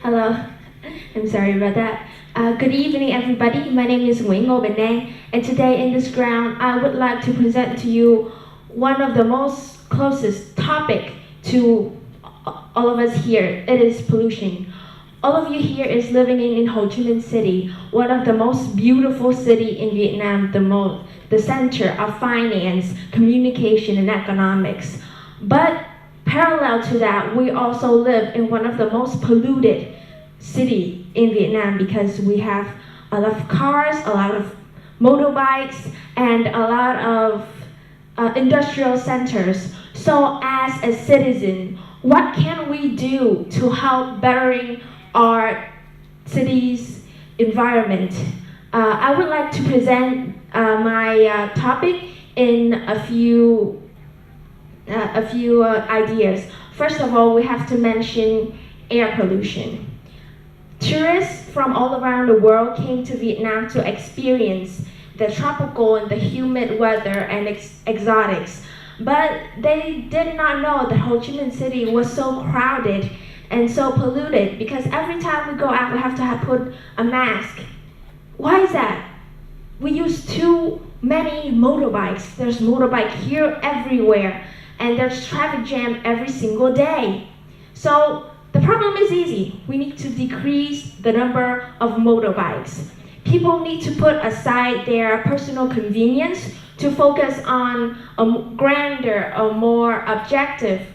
Hello, I'm sorry about that. Good evening, everybody. My name is nguyen, and today in this ground, I would like to present to you one of the most closest topic to all of us here. It is pollution. All of you here is living in Ho Chi Minh City, one of the most beautiful city in Vietnam, the center of finance, communication, and economics. But parallel to that, we also live in one of the most polluted city in Vietnam because we have a lot of cars, a lot of motorbikes, and a lot of industrial centers. So as a citizen, what can we do to help bettering our city's environment? I would like to present my topic in a few ideas. First of all, we have to mention air pollution. Tourists from all around the world came to Vietnam to experience the tropical and the humid weather and exotics. But they did not know that Ho Chi Minh City was so crowded and so polluted because every time we go out, we have to put a mask. Why is that? We use too many motorbikes. There's motorbike here everywhere, and there's traffic jam every single day. So the problem is easy. We need to decrease the number of motorbikes. People need to put aside their personal convenience to focus on a grander, a more objective,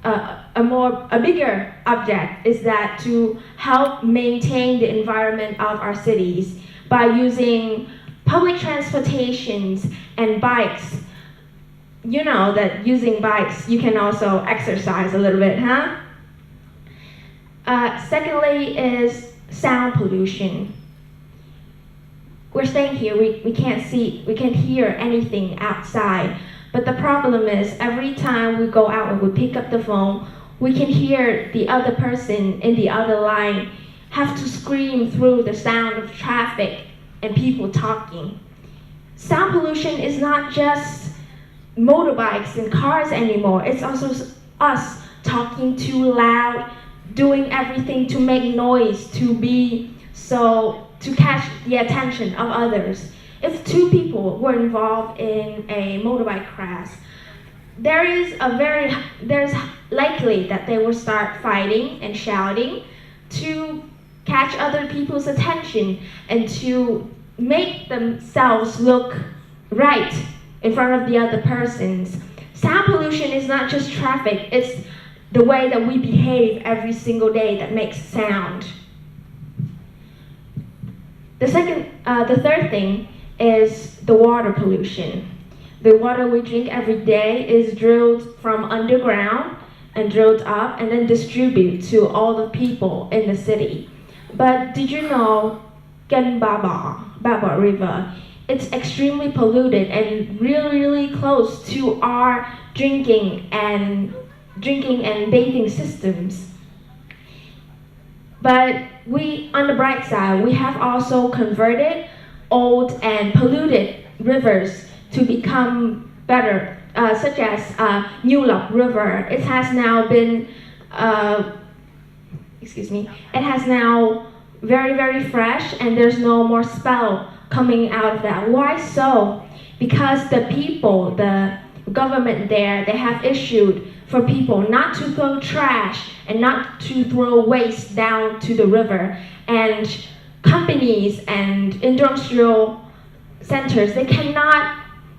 a bigger object is that to help maintain the environment of our cities by using public transportations and bikes. You know that using bikes, you can also exercise a little bit, huh? Secondly is sound pollution. We're staying here, we can't see, we can't hear anything outside. But the problem is every time we go out and we pick up the phone, we can hear the other person in the other line have to scream through the sound of traffic and people talking. Sound pollution is not just motorbikes and cars anymore. It's also us talking too loud, doing everything to make noise, to catch the attention of others. If two people were involved in a motorbike crash, there's likely that they will start fighting and shouting to catch other people's attention and to make themselves look right in front of the other persons. Sound pollution is not just traffic, it's the way that we behave every single day that makes sound. The third thing is the water pollution. The water we drink every day is drilled from underground and drilled up and then distributed to all the people in the city. But did you know Ba River, it's extremely polluted and really close to our drinking and bathing systems. But on the bright side, we have also converted old and polluted rivers to become better, such as New Loc River. It has now been, it has now very fresh and there's no more smell coming out of that. Why so? Because the people, the government there, they have issued for people not to throw trash and not to throw waste down to the river. And companies and industrial centers, they cannot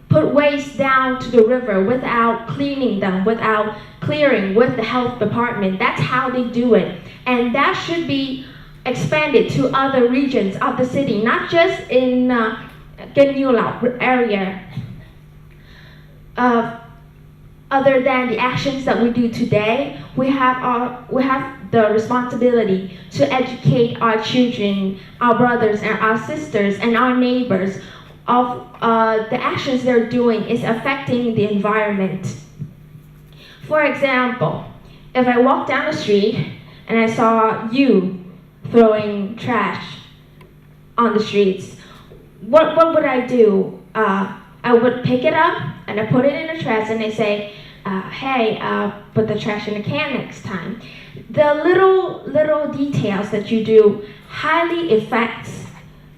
put waste down to the river without cleaning them, without clearing with the health department. That's how they do it. And that should be expanded to other regions of the city, not just in New Loc area. Other than the actions that we do today, we have the responsibility to educate our children, our brothers and our sisters and our neighbors of the actions they're doing is affecting the environment. For example, if I walk down the street and I saw you throwing trash on the streets, what would I do? I would pick it up and I put it in the trash and I say, hey, put the trash in the can next time. The little details that you do highly affects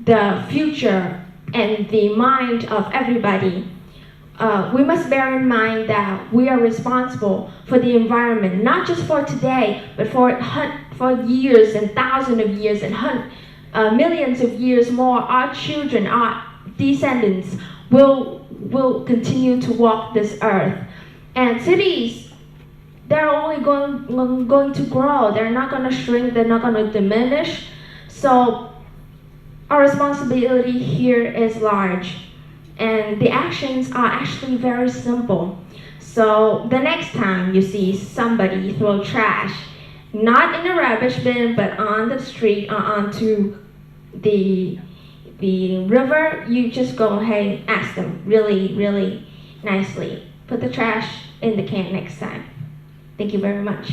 the future and the mind of everybody. We must bear in mind that we are responsible for the environment, not just for today, but for years and thousands of years and millions of years more. Our children, our descendants will continue to walk this earth. And cities, they're only going to grow. They're not going to shrink. They're not going to diminish. So our responsibility here is large. And the actions are actually very simple. So the next time you see somebody throw trash, not in a rubbish bin, but on the street or onto the river, you just go ahead and ask them really nicely, put the trash in the can next time. Thank you very much.